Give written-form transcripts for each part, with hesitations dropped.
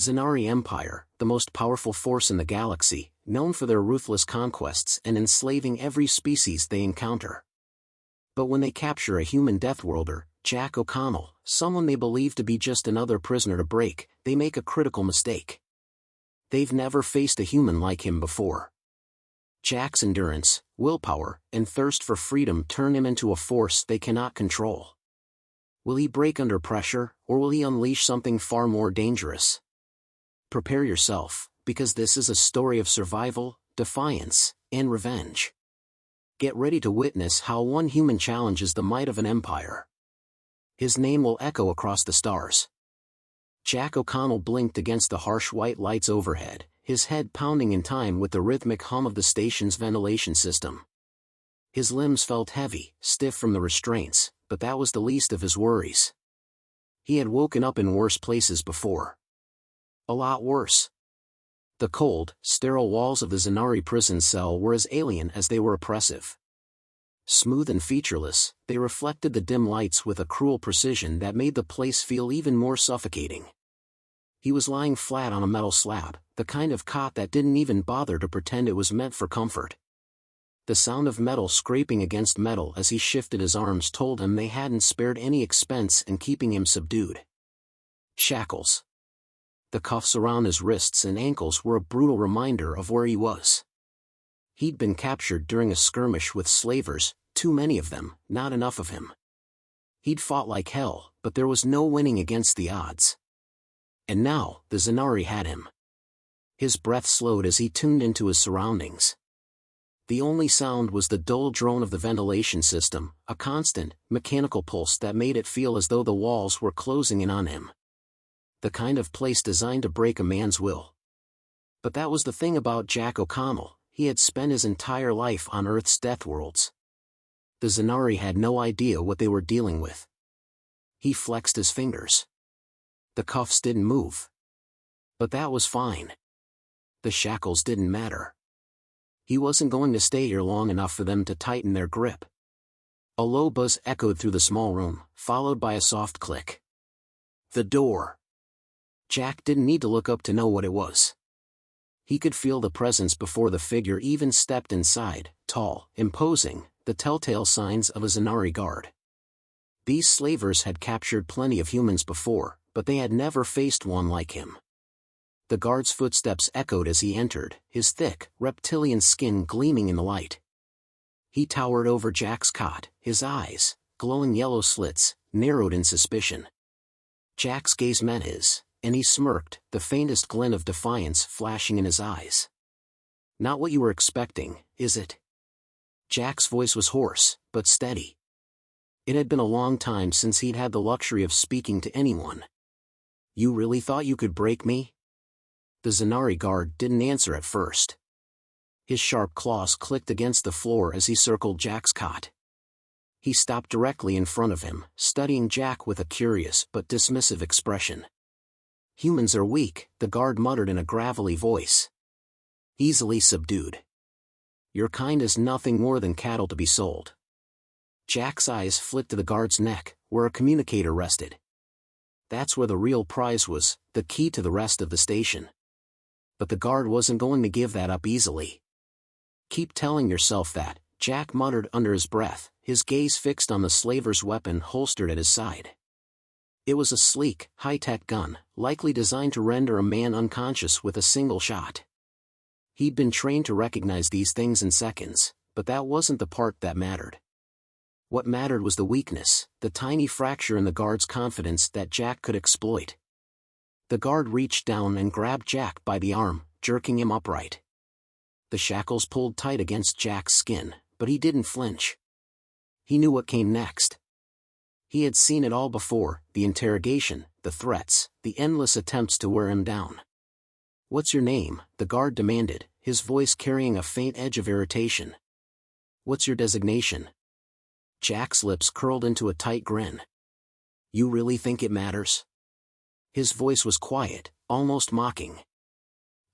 Zenari Empire, the most powerful force in the galaxy, known for their ruthless conquests and enslaving every species they encounter. But when they capture a human Deathworlder, Jack O'Connell, someone they believe to be just another prisoner to break, they make a critical mistake. They've never faced a human like him before. Jack's endurance, willpower, and thirst for freedom turn him into a force they cannot control. Will he break under pressure, or will he unleash something far more dangerous? Prepare yourself, because this is a story of survival, defiance, and revenge. Get ready to witness how one human challenges the might of an empire. His name will echo across the stars. Jack O'Connell blinked against the harsh white lights overhead, his head pounding in time with the rhythmic hum of the station's ventilation system. His limbs felt heavy, stiff from the restraints, but that was the least of his worries. He had woken up in worse places before. A lot worse. The cold, sterile walls of the Zenari prison cell were as alien as they were oppressive. Smooth and featureless, they reflected the dim lights with a cruel precision that made the place feel even more suffocating. He was lying flat on a metal slab, the kind of cot that didn't even bother to pretend it was meant for comfort. The sound of metal scraping against metal as he shifted his arms told him they hadn't spared any expense in keeping him subdued. Shackles. The cuffs around his wrists and ankles were a brutal reminder of where he was. He'd been captured during a skirmish with slavers, too many of them, not enough of him. He'd fought like hell, but there was no winning against the odds. And now, the Zenari had him. His breath slowed as he tuned into his surroundings. The only sound was the dull drone of the ventilation system, a constant, mechanical pulse that made it feel as though the walls were closing in on him. The kind of place designed to break a man's will. But that was the thing about Jack O'Connell, he had spent his entire life on Earth's Deathworlds. The Zenari had no idea what they were dealing with. He flexed his fingers. The cuffs didn't move. But that was fine. The shackles didn't matter. He wasn't going to stay here long enough for them to tighten their grip. A low buzz echoed through the small room, followed by a soft click. The door. Jack didn't need to look up to know what it was. He could feel the presence before the figure even stepped inside, tall, imposing, the telltale signs of a Zenari guard. These slavers had captured plenty of humans before, but they had never faced one like him. The guard's footsteps echoed as he entered, his thick, reptilian skin gleaming in the light. He towered over Jack's cot, his eyes, glowing yellow slits, narrowed in suspicion. Jack's gaze met his, and he smirked, the faintest glint of defiance flashing in his eyes. "Not what you were expecting, is it?" Jack's voice was hoarse, but steady. It had been a long time since he'd had the luxury of speaking to anyone. "You really thought you could break me?" The Zenari guard didn't answer at first. His sharp claws clicked against the floor as he circled Jack's cot. He stopped directly in front of him, studying Jack with a curious but dismissive expression. "Humans are weak," the guard muttered in a gravelly voice. "Easily subdued. Your kind is nothing more than cattle to be sold." Jack's eyes flicked to the guard's neck, where a communicator rested. That's where the real prize was, the key to the rest of the station. But the guard wasn't going to give that up easily. "Keep telling yourself that," Jack muttered under his breath, his gaze fixed on the slaver's weapon holstered at his side. It was a sleek, high-tech gun, likely designed to render a man unconscious with a single shot. He'd been trained to recognize these things in seconds, but that wasn't the part that mattered. What mattered was the weakness, the tiny fracture in the guard's confidence that Jack could exploit. The guard reached down and grabbed Jack by the arm, jerking him upright. The shackles pulled tight against Jack's skin, but he didn't flinch. He knew what came next. He had seen it all before, the interrogation, the threats, the endless attempts to wear him down. "What's your name?" the guard demanded, his voice carrying a faint edge of irritation. "What's your designation?" Jack's lips curled into a tight grin. "You really think it matters?" His voice was quiet, almost mocking.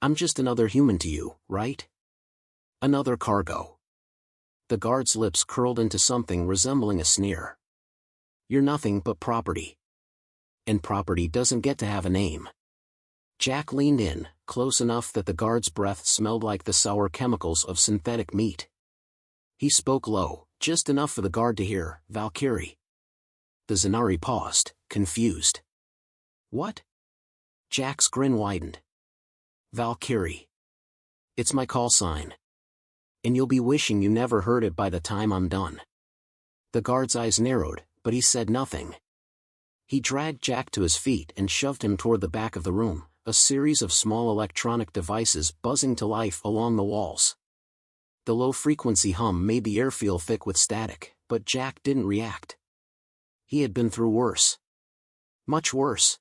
"I'm just another human to you, right? Another cargo." The guard's lips curled into something resembling a sneer. "You're nothing but property. And property doesn't get to have a name." Jack leaned in, close enough that the guard's breath smelled like the sour chemicals of synthetic meat. He spoke low, just enough for the guard to hear, "Valkyrie." The Zanari paused, confused. "What?" Jack's grin widened. "Valkyrie. It's my call sign. And you'll be wishing you never heard it by the time I'm done." The guard's eyes narrowed, but he said nothing. He dragged Jack to his feet and shoved him toward the back of the room, a series of small electronic devices buzzing to life along the walls. The low-frequency hum made the air feel thick with static, but Jack didn't react. He had been through worse. Much worse.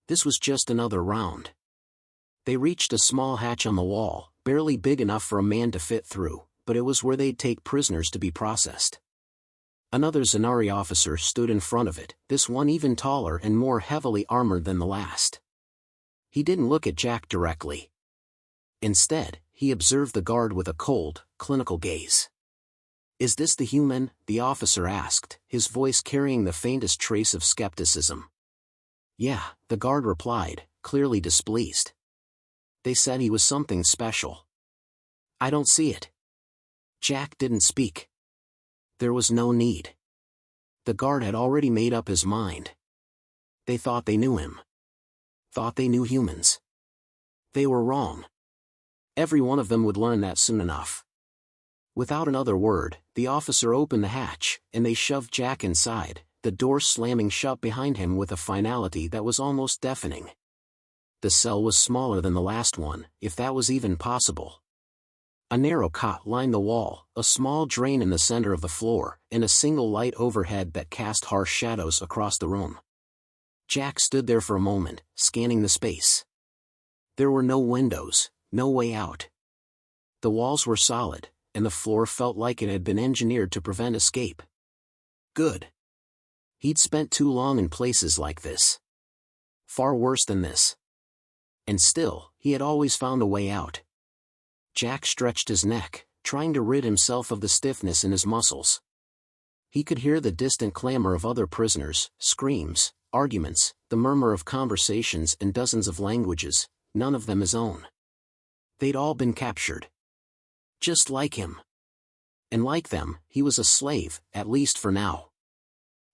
This was just another round. They reached a small hatch on the wall, barely big enough for a man to fit through, but it was where they'd take prisoners to be processed. Another Zanari officer stood in front of it, this one even taller and more heavily armored than the last. He didn't look at Jack directly. Instead, he observed the guard with a cold, clinical gaze. "Is this the human?" the officer asked, his voice carrying the faintest trace of skepticism. "Yeah," the guard replied, clearly displeased. "They said he was something special." "I don't see it." Jack didn't speak. There was no need. The guard had already made up his mind. They thought they knew him. Thought they knew humans. They were wrong. Every one of them would learn that soon enough. Without another word, the officer opened the hatch, and they shoved Jack inside, the door slamming shut behind him with a finality that was almost deafening. The cell was smaller than the last one, if that was even possible. A narrow cot lined the wall, a small drain in the center of the floor, and a single light overhead that cast harsh shadows across the room. Jack stood there for a moment, scanning the space. There were no windows, no way out. The walls were solid, and the floor felt like it had been engineered to prevent escape. Good. He'd spent too long in places like this. Far worse than this. And still, he had always found a way out. Jack stretched his neck, trying to rid himself of the stiffness in his muscles. He could hear the distant clamor of other prisoners, screams, arguments, the murmur of conversations in dozens of languages, none of them his own. They'd all been captured. Just like him. And like them, he was a slave, at least for now.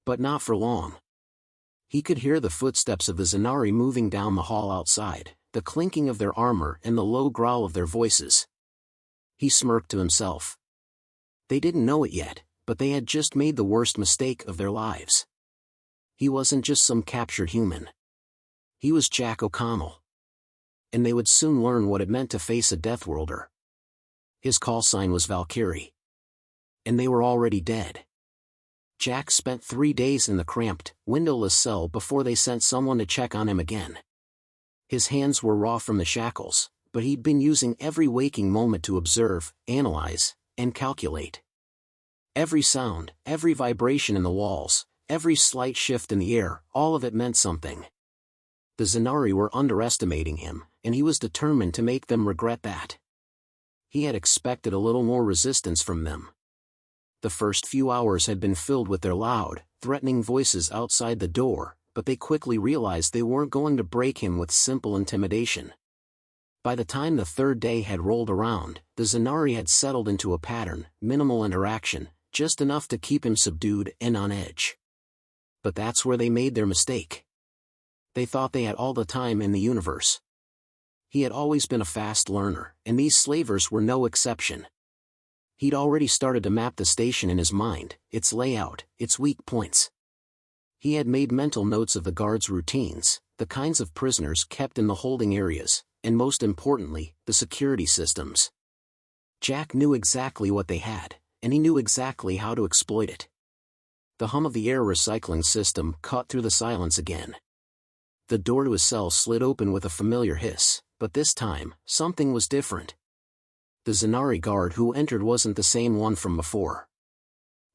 But not for long. He could hear the footsteps of the Zanari moving down the hall outside, the clinking of their armor and the low growl of their voices. He smirked to himself. They didn't know it yet, but they had just made the worst mistake of their lives. He wasn't just some captured human. He was Jack O'Connell. And they would soon learn what it meant to face a Deathworlder. His call sign was Valkyrie. And they were already dead. Jack spent 3 days in the cramped, windowless cell before they sent someone to check on him again. His hands were raw from the shackles, but he'd been using every waking moment to observe, analyze, and calculate. Every sound, every vibration in the walls, every slight shift in the air, all of it meant something. The Zanari were underestimating him, and he was determined to make them regret that. He had expected a little more resistance from them. The first few hours had been filled with their loud, threatening voices outside the door, but they quickly realized they weren't going to break him with simple intimidation. By the time the third day had rolled around, the Zanari had settled into a pattern, minimal interaction, just enough to keep him subdued and on edge. But that's where they made their mistake. They thought they had all the time in the universe. He had always been a fast learner, and these slavers were no exception. He'd already started to map the station in his mind, its layout, its weak points. He had made mental notes of the guards' routines, the kinds of prisoners kept in the holding areas, and most importantly, the security systems. Jack knew exactly what they had, and he knew exactly how to exploit it. The hum of the air recycling system cut through the silence again. The door to his cell slid open with a familiar hiss, but this time, something was different. The Zanari guard who entered wasn't the same one from before.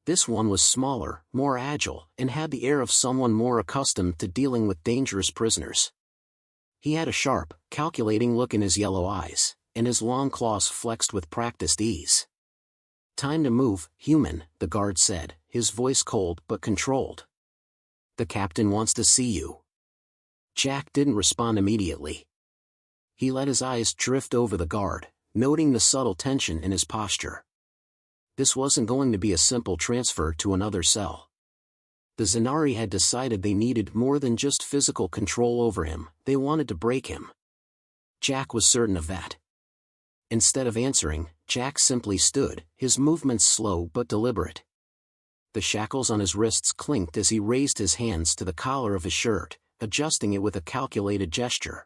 This one was smaller, more agile, and had the air of someone more accustomed to dealing with dangerous prisoners. He had a sharp, calculating look in his yellow eyes, and his long claws flexed with practiced ease. "Time to move, human," the guard said, his voice cold but controlled. "The captain wants to see you." Jack didn't respond immediately. He let his eyes drift over the guard, noting the subtle tension in his posture. This wasn't going to be a simple transfer to another cell. The Zanari had decided they needed more than just physical control over him, they wanted to break him. Jack was certain of that. Instead of answering, Jack simply stood, his movements slow but deliberate. The shackles on his wrists clinked as he raised his hands to the collar of his shirt, adjusting it with a calculated gesture.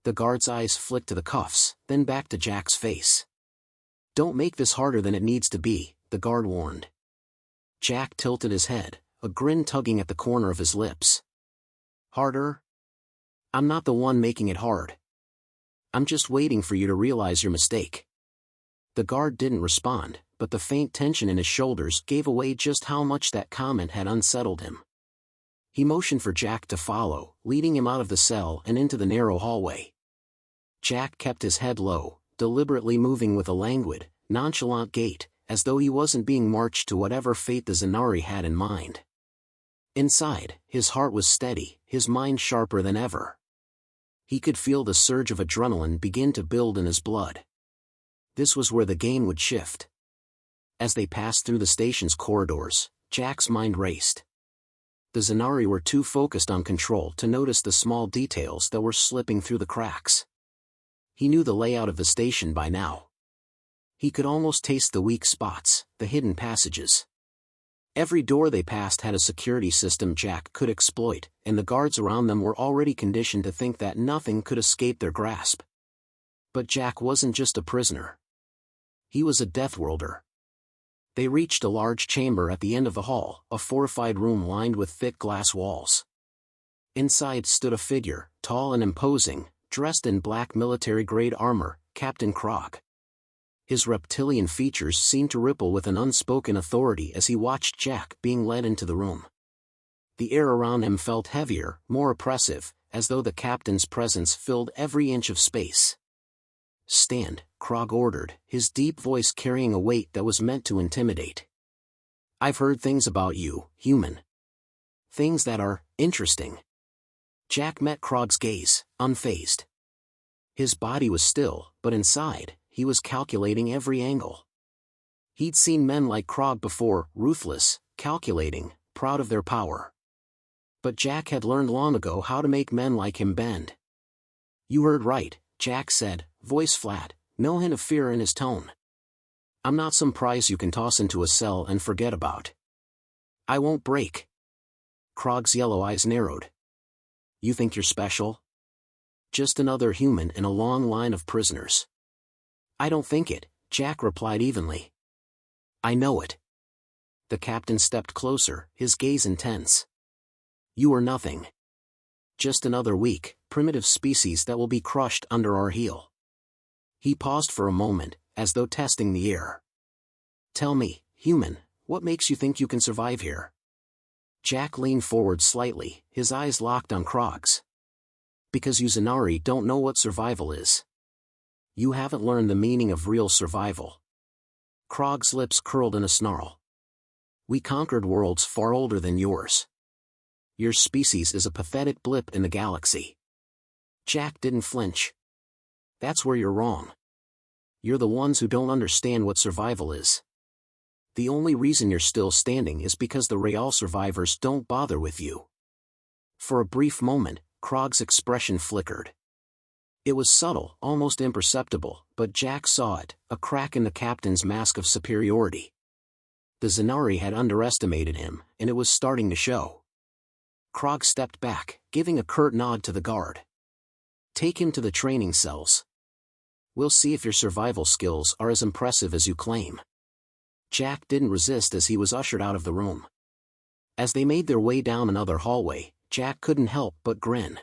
The guard's eyes flicked to the cuffs, then back to Jack's face. "Don't make this harder than it needs to be," the guard warned. Jack tilted his head, a grin tugging at the corner of his lips. "Harder? I'm not the one making it hard. I'm just waiting for you to realize your mistake." The guard didn't respond, but the faint tension in his shoulders gave away just how much that comment had unsettled him. He motioned for Jack to follow, leading him out of the cell and into the narrow hallway. Jack kept his head low, deliberately moving with a languid, nonchalant gait, as though he wasn't being marched to whatever fate the Zanari had in mind. Inside, his heart was steady, his mind sharper than ever. He could feel the surge of adrenaline begin to build in his blood. This was where the game would shift. As they passed through the station's corridors, Jack's mind raced. The Zanari were too focused on control to notice the small details that were slipping through the cracks. He knew the layout of the station by now. He could almost taste the weak spots, the hidden passages. Every door they passed had a security system Jack could exploit, and the guards around them were already conditioned to think that nothing could escape their grasp. But Jack wasn't just a prisoner. He was a Deathworlder. They reached a large chamber at the end of the hall, a fortified room lined with thick glass walls. Inside stood a figure, tall and imposing, dressed in black military-grade armor, Captain Krog. His reptilian features seemed to ripple with an unspoken authority as he watched Jack being led into the room. The air around him felt heavier, more oppressive, as though the captain's presence filled every inch of space. "Stand," Krog ordered, his deep voice carrying a weight that was meant to intimidate. "I've heard things about you, human. Things that are interesting." Jack met Krog's gaze, unfazed. His body was still, but inside, he was calculating every angle. He'd seen men like Krog before, ruthless, calculating, proud of their power. But Jack had learned long ago how to make men like him bend. "You heard right," Jack said, voice flat, no hint of fear in his tone. "I'm not some prize you can toss into a cell and forget about. I won't break." Krog's yellow eyes narrowed. "You think you're special? Just another human in a long line of prisoners." "I don't think it," Jack replied evenly. "I know it." The captain stepped closer, his gaze intense. "You are nothing. Just another weak, primitive species that will be crushed under our heel." He paused for a moment, as though testing the air. "Tell me, human, what makes you think you can survive here?" Jack leaned forward slightly, his eyes locked on Krog's. "Because you Zanari don't know what survival is. You haven't learned the meaning of real survival." Krog's lips curled in a snarl. "We conquered worlds far older than yours. Your species is a pathetic blip in the galaxy." Jack didn't flinch. "That's where you're wrong. You're the ones who don't understand what survival is. The only reason you're still standing is because the real survivors don't bother with you." For a brief moment, Krog's expression flickered. It was subtle, almost imperceptible, but Jack saw it, a crack in the captain's mask of superiority. The Zanari had underestimated him, and it was starting to show. Krog stepped back, giving a curt nod to the guard. "Take him to the training cells. We'll see if your survival skills are as impressive as you claim." Jack didn't resist as he was ushered out of the room. As they made their way down another hallway, Jack couldn't help but grin.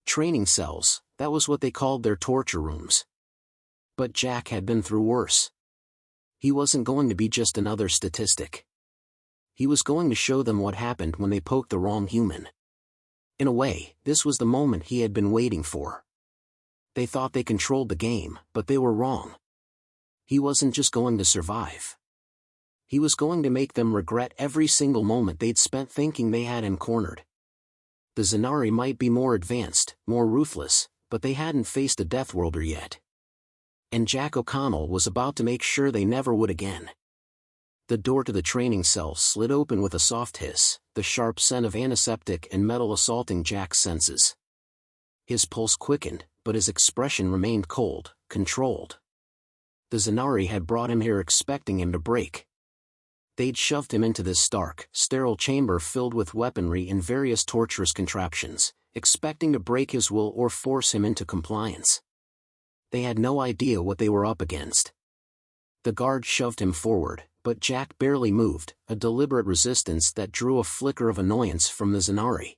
Training cells, that was what they called their torture rooms. But Jack had been through worse. He wasn't going to be just another statistic. He was going to show them what happened when they poked the wrong human. In a way, this was the moment he had been waiting for. They thought they controlled the game, but they were wrong. He wasn't just going to survive. He was going to make them regret every single moment they'd spent thinking they had him cornered. The Zanari might be more advanced, more ruthless, but they hadn't faced a Deathworlder yet. And Jack O'Connell was about to make sure they never would again. The door to the training cell slid open with a soft hiss, the sharp scent of antiseptic and metal assaulting Jack's senses. His pulse quickened, but his expression remained cold, controlled. The Zanari had brought him here expecting him to break. They'd shoved him into this stark, sterile chamber filled with weaponry and various torturous contraptions, expecting to break his will or force him into compliance. They had no idea what they were up against. The guard shoved him forward, but Jack barely moved, a deliberate resistance that drew a flicker of annoyance from the Zanari.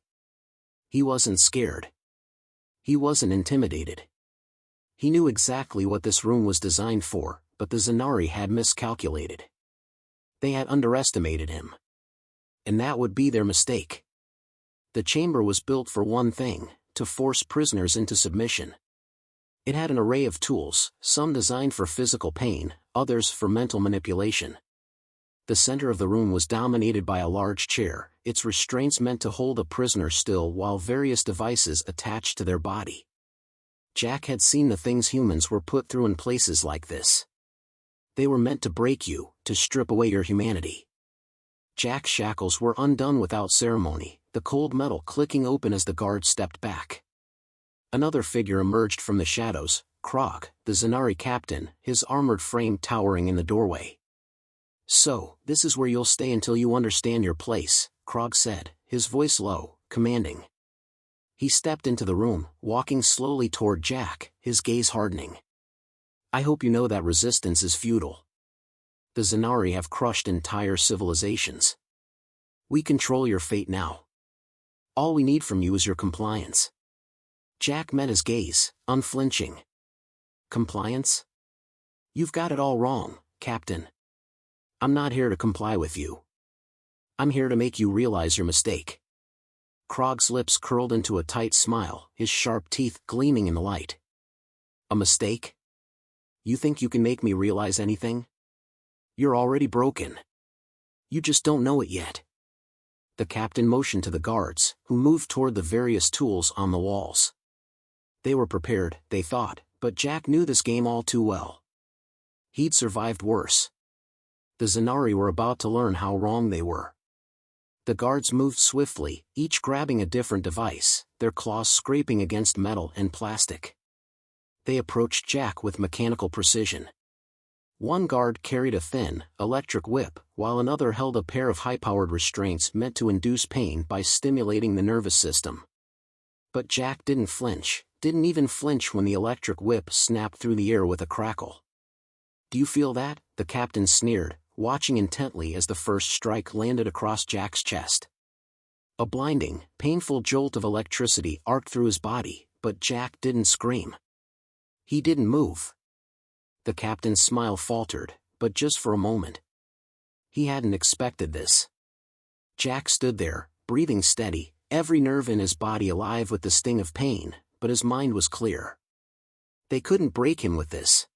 He wasn't scared. He wasn't intimidated. He knew exactly what this room was designed for, but the Zanari had miscalculated. They had underestimated him. And that would be their mistake. The chamber was built for one thing, to force prisoners into submission. It had an array of tools, some designed for physical pain, others for mental manipulation. The center of the room was dominated by a large chair, its restraints meant to hold a prisoner still while various devices attached to their body. Jack had seen the things humans were put through in places like this. They were meant to break you, to strip away your humanity. Jack's shackles were undone without ceremony, the cold metal clicking open as the guard stepped back. Another figure emerged from the shadows, Krog, the Zanari captain, his armored frame towering in the doorway. "So, this is where you'll stay until you understand your place," Krog said, his voice low, commanding. He stepped into the room, walking slowly toward Jack, his gaze hardening. "I hope you know that resistance is futile. The Zanari have crushed entire civilizations. We control your fate now. All we need from you is your compliance." Jack met his gaze, unflinching. "Compliance? You've got it all wrong, Captain. I'm not here to comply with you. I'm here to make you realize your mistake." Krog's lips curled into a tight smile, his sharp teeth gleaming in the light. "A mistake? You think you can make me realize anything? You're already broken. You just don't know it yet." The captain motioned to the guards, who moved toward the various tools on the walls. They were prepared, they thought, but Jack knew this game all too well. He'd survived worse. The Zanari were about to learn how wrong they were. The guards moved swiftly, each grabbing a different device, their claws scraping against metal and plastic. They approached Jack with mechanical precision. One guard carried a thin, electric whip, while another held a pair of high-powered restraints meant to induce pain by stimulating the nervous system. But Jack didn't even flinch when the electric whip snapped through the air with a crackle. "Do you feel that?" the captain sneered, watching intently as the first strike landed across Jack's chest. A blinding, painful jolt of electricity arced through his body, but Jack didn't scream. He didn't move. The captain's smile faltered, but just for a moment. He hadn't expected this. Jack stood there, breathing steady, every nerve in his body alive with the sting of pain, but his mind was clear. They couldn't break him with this.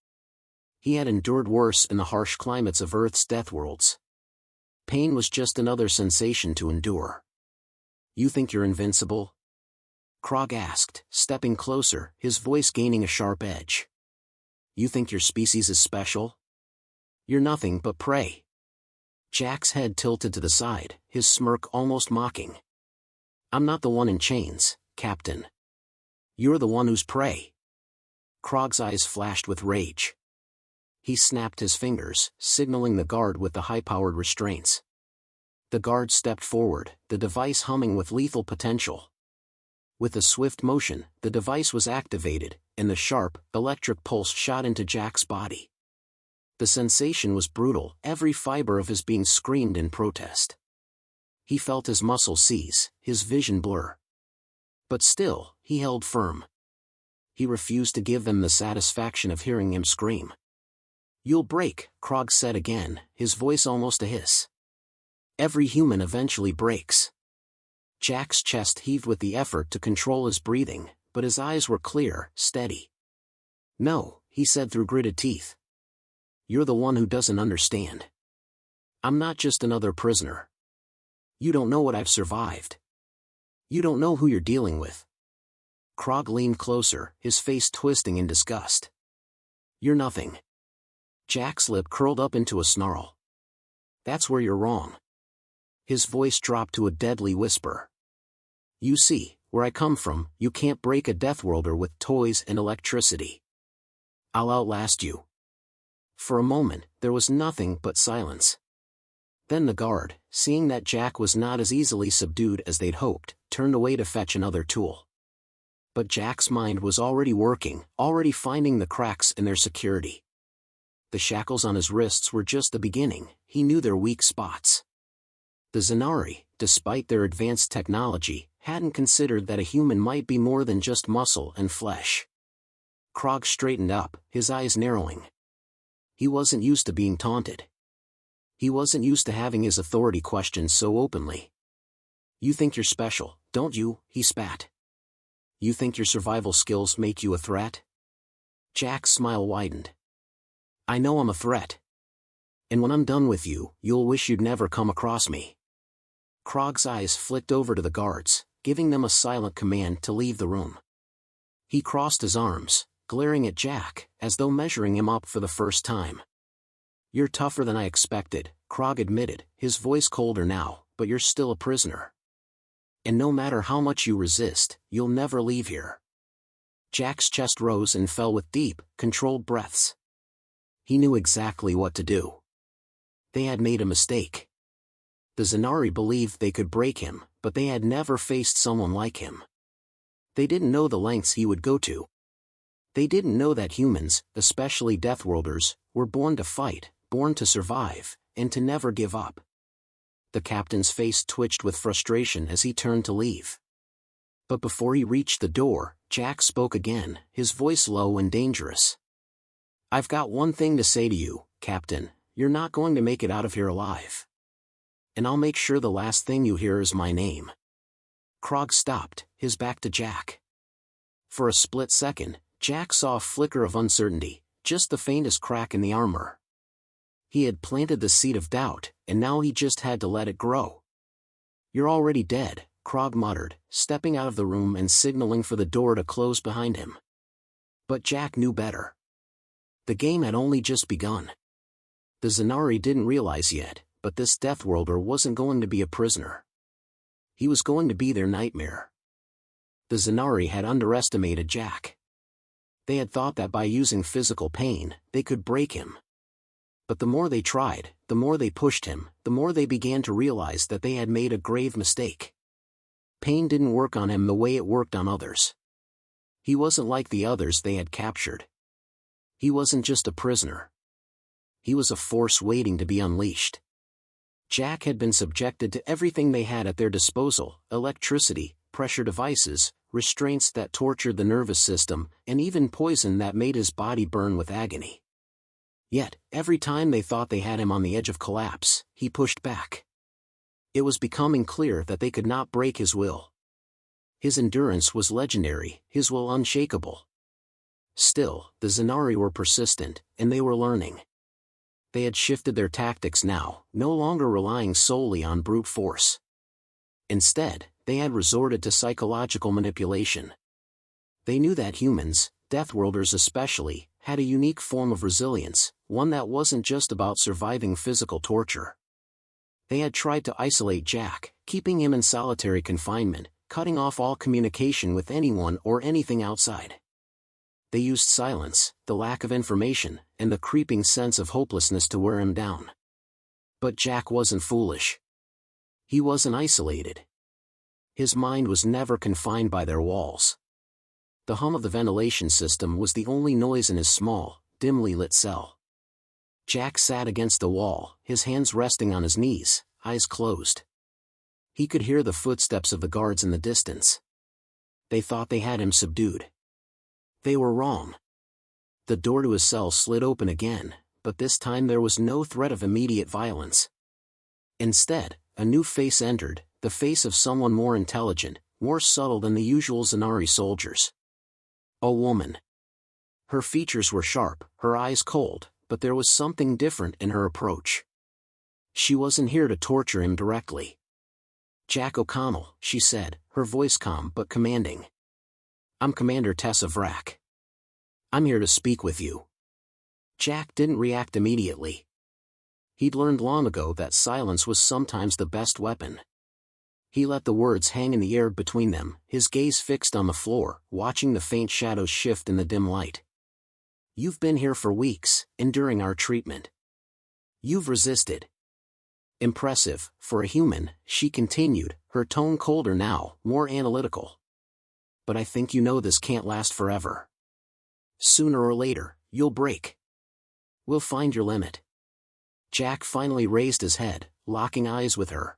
He had endured worse in the harsh climates of Earth's deathworlds. Pain was just another sensation to endure. "You think you're invincible?" Krog asked, stepping closer, his voice gaining a sharp edge. "You think your species is special? You're nothing but prey." Jack's head tilted to the side, his smirk almost mocking. "I'm not the one in chains, Captain. You're the one who's prey." Krog's eyes flashed with rage. He snapped his fingers, signaling the guard with the high-powered restraints. The guard stepped forward, the device humming with lethal potential. With a swift motion, the device was activated, and the sharp, electric pulse shot into Jack's body. The sensation was brutal, every fiber of his being screamed in protest. He felt his muscles seize, his vision blur. But still, he held firm. He refused to give them the satisfaction of hearing him scream. "You'll break," Krog said again, his voice almost a hiss. "Every human eventually breaks." Jack's chest heaved with the effort to control his breathing, but his eyes were clear, steady. "No," he said through gritted teeth. "You're the one who doesn't understand. I'm not just another prisoner. You don't know what I've survived. You don't know who you're dealing with. Krog leaned closer, his face twisting in disgust. "You're nothing." Jack's lip curled up into a snarl. "That's where you're wrong." His voice dropped to a deadly whisper. "You see, where I come from, you can't break a Deathworlder with toys and electricity. I'll outlast you." For a moment, there was nothing but silence. Then the guard, seeing that Jack was not as easily subdued as they'd hoped, turned away to fetch another tool. But Jack's mind was already working, already finding the cracks in their security. The shackles on his wrists were just the beginning, he knew their weak spots. The Zanari, despite their advanced technology, hadn't considered that a human might be more than just muscle and flesh. Krog straightened up, his eyes narrowing. He wasn't used to being taunted. He wasn't used to having his authority questioned so openly. "You think you're special, don't you?" he spat. "You think your survival skills make you a threat?" Jack's smile widened. "I know I'm a threat. And when I'm done with you, you'll wish you'd never come across me." Krog's eyes flicked over to the guards, giving them a silent command to leave the room. He crossed his arms, glaring at Jack, as though measuring him up for the first time. "You're tougher than I expected," Krog admitted, his voice colder now, "but you're still a prisoner. And no matter how much you resist, you'll never leave here." Jack's chest rose and fell with deep, controlled breaths. He knew exactly what to do. They had made a mistake. The Zanari believed they could break him, but they had never faced someone like him. They didn't know the lengths he would go to. They didn't know that humans, especially Deathworlders, were born to fight, born to survive, and to never give up. The captain's face twitched with frustration as he turned to leave. But before he reached the door, Jack spoke again, his voice low and dangerous. "I've got one thing to say to you, Captain, you're not going to make it out of here alive. And I'll make sure the last thing you hear is my name." Krog stopped, his back to Jack. For a split second, Jack saw a flicker of uncertainty, just the faintest crack in the armor. He had planted the seed of doubt, and now he just had to let it grow. "You're already dead," Krog muttered, stepping out of the room and signaling for the door to close behind him. But Jack knew better. The game had only just begun. The Zanari didn't realize yet, but this Deathworlder wasn't going to be a prisoner. He was going to be their nightmare. The Zanari had underestimated Jack. They had thought that by using physical pain, they could break him. But the more they tried, the more they pushed him, the more they began to realize that they had made a grave mistake. Pain didn't work on him the way it worked on others. He wasn't like the others they had captured. He wasn't just a prisoner. He was a force waiting to be unleashed. Jack had been subjected to everything they had at their disposal: electricity, pressure devices, restraints that tortured the nervous system, and even poison that made his body burn with agony. Yet, every time they thought they had him on the edge of collapse, he pushed back. It was becoming clear that they could not break his will. His endurance was legendary, his will unshakable. Still, the Zanari were persistent, and they were learning. They had shifted their tactics now, no longer relying solely on brute force. Instead, they had resorted to psychological manipulation. They knew that humans, Deathworlders especially, had a unique form of resilience, one that wasn't just about surviving physical torture. They had tried to isolate Jack, keeping him in solitary confinement, cutting off all communication with anyone or anything outside. They used silence, the lack of information, and the creeping sense of hopelessness to wear him down. But Jack wasn't foolish. He wasn't isolated. His mind was never confined by their walls. The hum of the ventilation system was the only noise in his small, dimly lit cell. Jack sat against the wall, his hands resting on his knees, eyes closed. He could hear the footsteps of the guards in the distance. They thought they had him subdued. They were wrong. The door to his cell slid open again, but this time there was no threat of immediate violence. Instead, a new face entered, the face of someone more intelligent, more subtle than the usual Zanari soldiers. A woman. Her features were sharp, her eyes cold, but there was something different in her approach. She wasn't here to torture him directly. "Jack O'Connell," she said, her voice calm but commanding. I'm Commander Tessa Vrak. I'm here to speak with you. Jack didn't react immediately. He'd learned long ago that silence was sometimes the best weapon. He let the words hang in the air between them, his gaze fixed on the floor, watching the faint shadows shift in the dim light. You've been here for weeks, enduring our treatment. You've resisted. Impressive, for a human, she continued, her tone colder now, more analytical. But I think you know this can't last forever. Sooner or later, you'll break. We'll find your limit. Jack finally raised his head, locking eyes with her.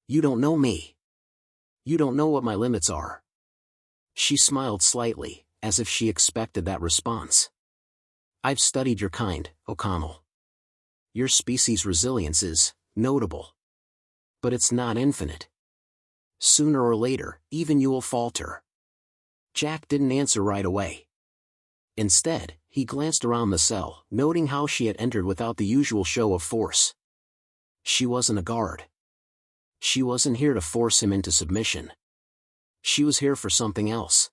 You don't know me. You don't know what my limits are. She smiled slightly, as if she expected that response. I've studied your kind, O'Connell. Your species' resilience is notable. But it's not infinite. Sooner or later, even you will falter. Jack didn't answer right away. Instead, he glanced around the cell, noting how she had entered without the usual show of force. She wasn't a guard. She wasn't here to force him into submission. She was here for something else.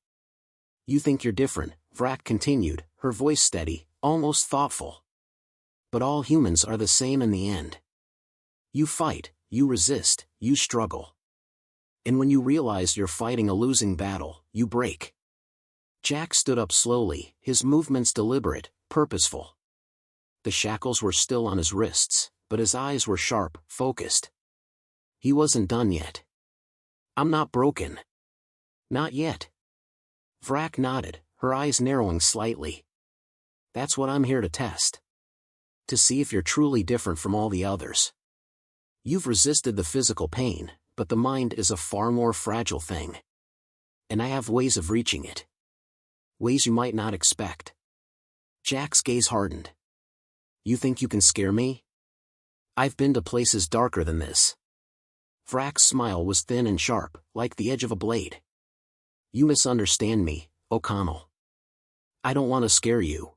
You think you're different, Vrak continued, her voice steady, almost thoughtful. But all humans are the same in the end. You fight, you resist, you struggle. And when you realize you're fighting a losing battle, you break. Jack stood up slowly, his movements deliberate, purposeful. The shackles were still on his wrists, but his eyes were sharp, focused. He wasn't done yet. I'm not broken. Not yet. Vrak nodded, her eyes narrowing slightly. That's what I'm here to test. To see if you're truly different from all the others. You've resisted the physical pain, but the mind is a far more fragile thing. And I have ways of reaching it. Ways you might not expect. Jack's gaze hardened. You think you can scare me? I've been to places darker than this. Vrak's smile was thin and sharp, like the edge of a blade. You misunderstand me, O'Connell. I don't want to scare you.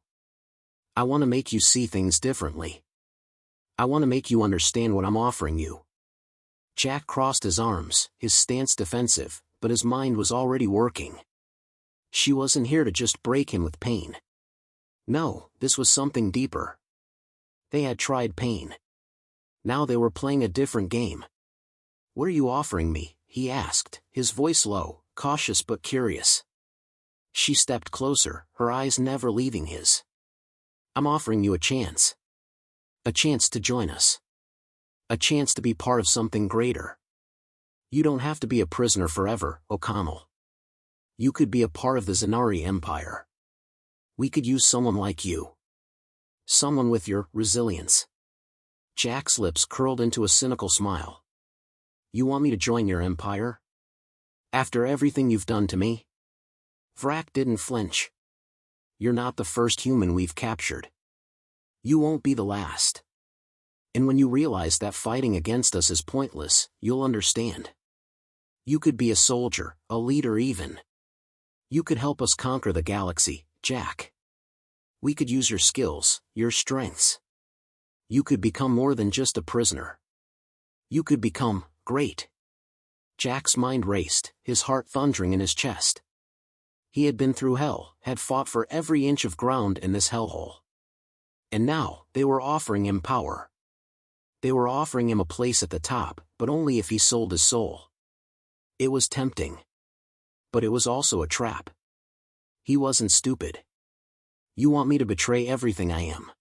I want to make you see things differently. I want to make you understand what I'm offering you. Jack crossed his arms, his stance defensive, but his mind was already working. She wasn't here to just break him with pain. No, this was something deeper. They had tried pain. Now they were playing a different game. What are you offering me? He asked, his voice low, cautious but curious. She stepped closer, her eyes never leaving his. I'm offering you a chance. A chance to join us. A chance to be part of something greater. You don't have to be a prisoner forever, O'Connell. You could be a part of the Zanari Empire. We could use someone like you. Someone with your resilience. Jack's lips curled into a cynical smile. You want me to join your empire? After everything you've done to me? Vrak didn't flinch. You're not the first human we've captured. You won't be the last. And when you realize that fighting against us is pointless, you'll understand. You could be a soldier, a leader even. You could help us conquer the galaxy, Jack. We could use your skills, your strengths. You could become more than just a prisoner. You could become great. Jack's mind raced, his heart thundering in his chest. He had been through hell, had fought for every inch of ground in this hellhole. And now, they were offering him power. They were offering him a place at the top, but only if he sold his soul. It was tempting. But it was also a trap. He wasn't stupid. You want me to betray everything I am.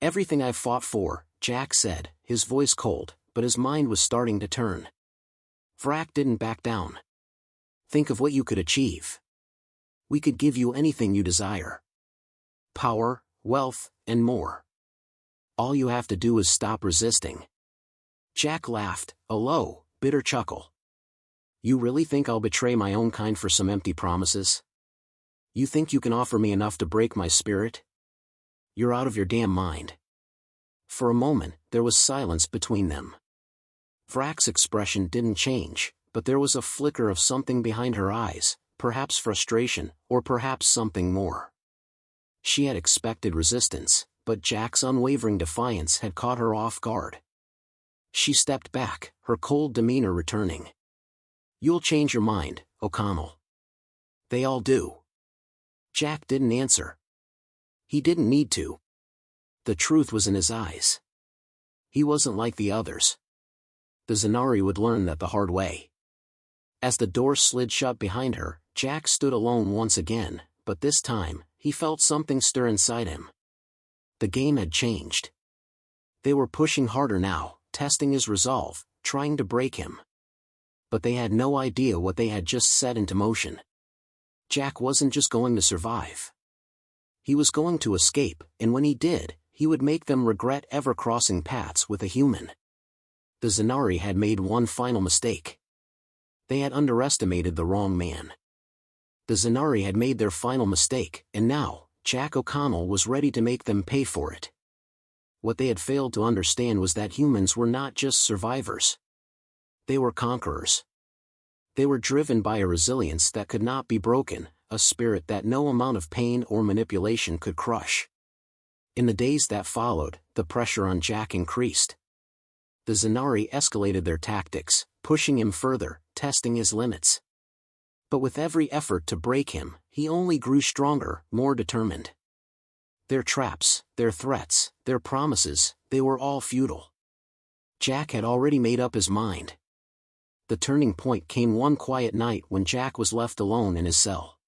Everything I've fought for, Jack said, his voice cold, but his mind was starting to turn. Vrak didn't back down. Think of what you could achieve. We could give you anything you desire. Power, wealth, and more. All you have to do is stop resisting. Jack laughed, a low, bitter chuckle. You really think I'll betray my own kind for some empty promises? You think you can offer me enough to break my spirit? You're out of your damn mind. For a moment, there was silence between them. Vrak's expression didn't change, but there was a flicker of something behind her eyes, perhaps frustration, or perhaps something more. She had expected resistance, but Jack's unwavering defiance had caught her off guard. She stepped back, her cold demeanor returning. You'll change your mind, O'Connell. They all do. Jack didn't answer. He didn't need to. The truth was in his eyes. He wasn't like the others. The Zanari would learn that the hard way. As the door slid shut behind her, Jack stood alone once again, but this time, he felt something stir inside him. The game had changed. They were pushing harder now, testing his resolve, trying to break him. But they had no idea what they had just set into motion. Jack wasn't just going to survive. He was going to escape, and when he did, he would make them regret ever crossing paths with a human. The Zanari had made one final mistake. They had underestimated the wrong man. The Zanari had made their final mistake, and now, Jack O'Connell was ready to make them pay for it. What they had failed to understand was that humans were not just survivors. They were conquerors. They were driven by a resilience that could not be broken, a spirit that no amount of pain or manipulation could crush. In the days that followed, the pressure on Jack increased. The Zanari escalated their tactics, pushing him further, testing his limits. But with every effort to break him, he only grew stronger, more determined. Their traps, their threats, their promises, they were all futile. Jack had already made up his mind. The turning point came one quiet night when Jack was left alone in his cell.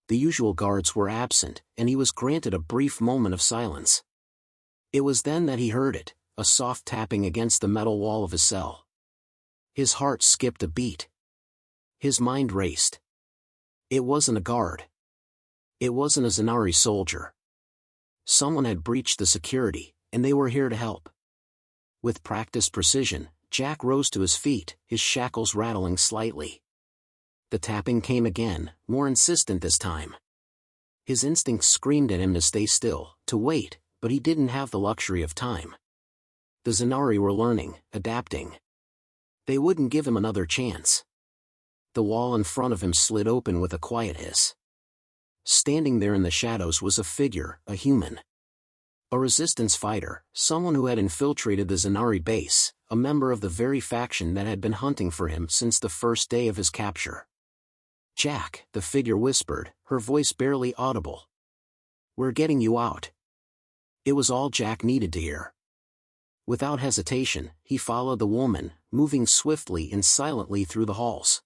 The usual guards were absent, and he was granted a brief moment of silence. It was then that he heard it, a soft tapping against the metal wall of his cell. His heart skipped a beat. His mind raced. It wasn't a guard. It wasn't a Zanari soldier. Someone had breached the security, and they were here to help. With practiced precision, Jack rose to his feet, his shackles rattling slightly. The tapping came again, more insistent this time. His instincts screamed at him to stay still, to wait, but he didn't have the luxury of time. The Zanari were learning, adapting. They wouldn't give him another chance. The wall in front of him slid open with a quiet hiss. Standing there in the shadows was a figure, a human. A resistance fighter, someone who had infiltrated the Zanari base, a member of the very faction that had been hunting for him since the first day of his capture. "Jack," the figure whispered, her voice barely audible. "We're getting you out." It was all Jack needed to hear. Without hesitation, he followed the woman, moving swiftly and silently through the halls.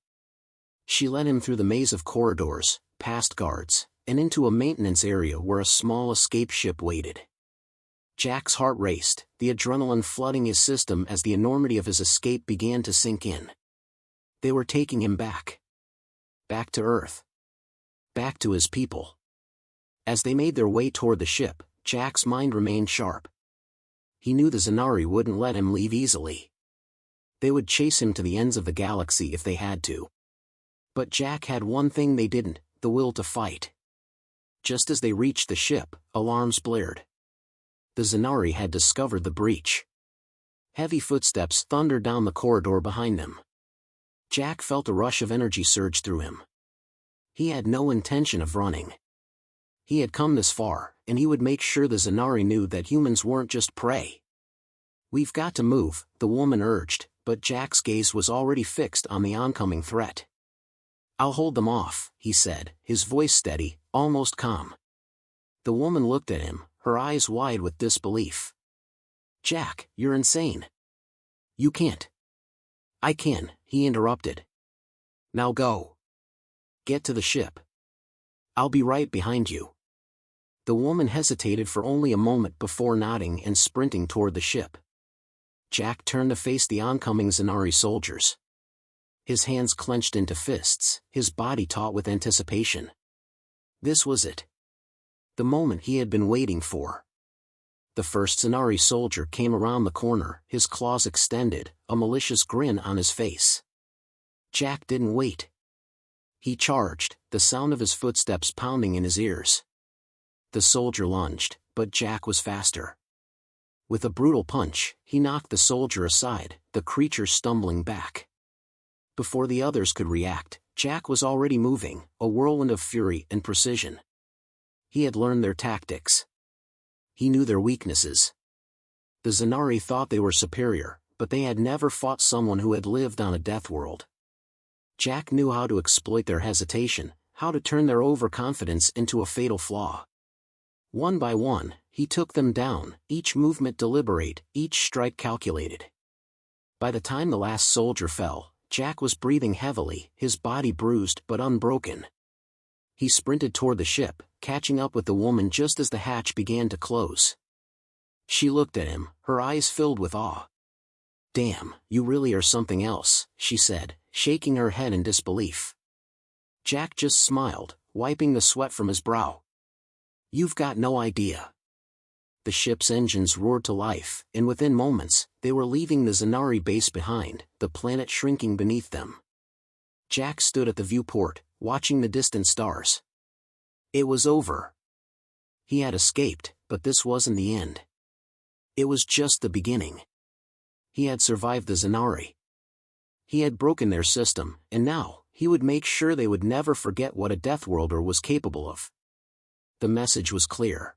She led him through the maze of corridors, past guards, and into a maintenance area where a small escape ship waited. Jack's heart raced, the adrenaline flooding his system as the enormity of his escape began to sink in. They were taking him back. Back to Earth. Back to his people. As they made their way toward the ship, Jack's mind remained sharp. He knew the Zanari wouldn't let him leave easily. They would chase him to the ends of the galaxy if they had to. But Jack had one thing they didn't, the will to fight. Just as they reached the ship, alarms blared. The Zanari had discovered the breach. Heavy footsteps thundered down the corridor behind them. Jack felt a rush of energy surge through him. He had no intention of running. He had come this far, and he would make sure the Zanari knew that humans weren't just prey. "We've got to move," the woman urged, but Jack's gaze was already fixed on the oncoming threat. "I'll hold them off," he said, his voice steady, almost calm. The woman looked at him, her eyes wide with disbelief. "Jack, you're insane. You can't." "I can," he interrupted. "Now go. Get to the ship. I'll be right behind you." The woman hesitated for only a moment before nodding and sprinting toward the ship. Jack turned to face the oncoming Zanari soldiers. His hands clenched into fists, his body taut with anticipation. This was it. The moment he had been waiting for. The first Zanari soldier came around the corner, his claws extended, a malicious grin on his face. Jack didn't wait. He charged, the sound of his footsteps pounding in his ears. The soldier lunged, but Jack was faster. With a brutal punch, he knocked the soldier aside, the creature stumbling back. Before the others could react, Jack was already moving, a whirlwind of fury and precision. He had learned their tactics. He knew their weaknesses. The Zanari thought they were superior, but they had never fought someone who had lived on a death world. Jack knew how to exploit their hesitation, how to turn their overconfidence into a fatal flaw. One by one, he took them down, each movement deliberate, each strike calculated. By the time the last soldier fell, Jack was breathing heavily, his body bruised but unbroken. He sprinted toward the ship, catching up with the woman just as the hatch began to close. She looked at him, her eyes filled with awe. "Damn, you really are something else," she said, shaking her head in disbelief. Jack just smiled, wiping the sweat from his brow. "You've got no idea." The ship's engines roared to life, and within moments, they were leaving the Zanari base behind, the planet shrinking beneath them. Jack stood at the viewport, watching the distant stars. It was over. He had escaped, but this wasn't the end. It was just the beginning. He had survived the Zanari. He had broken their system, and now, he would make sure they would never forget what a Deathworlder was capable of. The message was clear.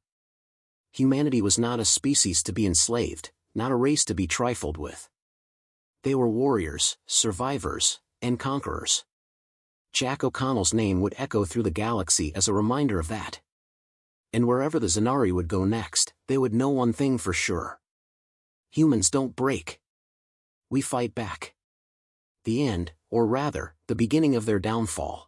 Humanity was not a species to be enslaved, not a race to be trifled with. They were warriors, survivors, and conquerors. Jack O'Connell's name would echo through the galaxy as a reminder of that. And wherever the Zanari would go next, they would know one thing for sure. Humans don't break. We fight back. The end, or rather, the beginning of their downfall.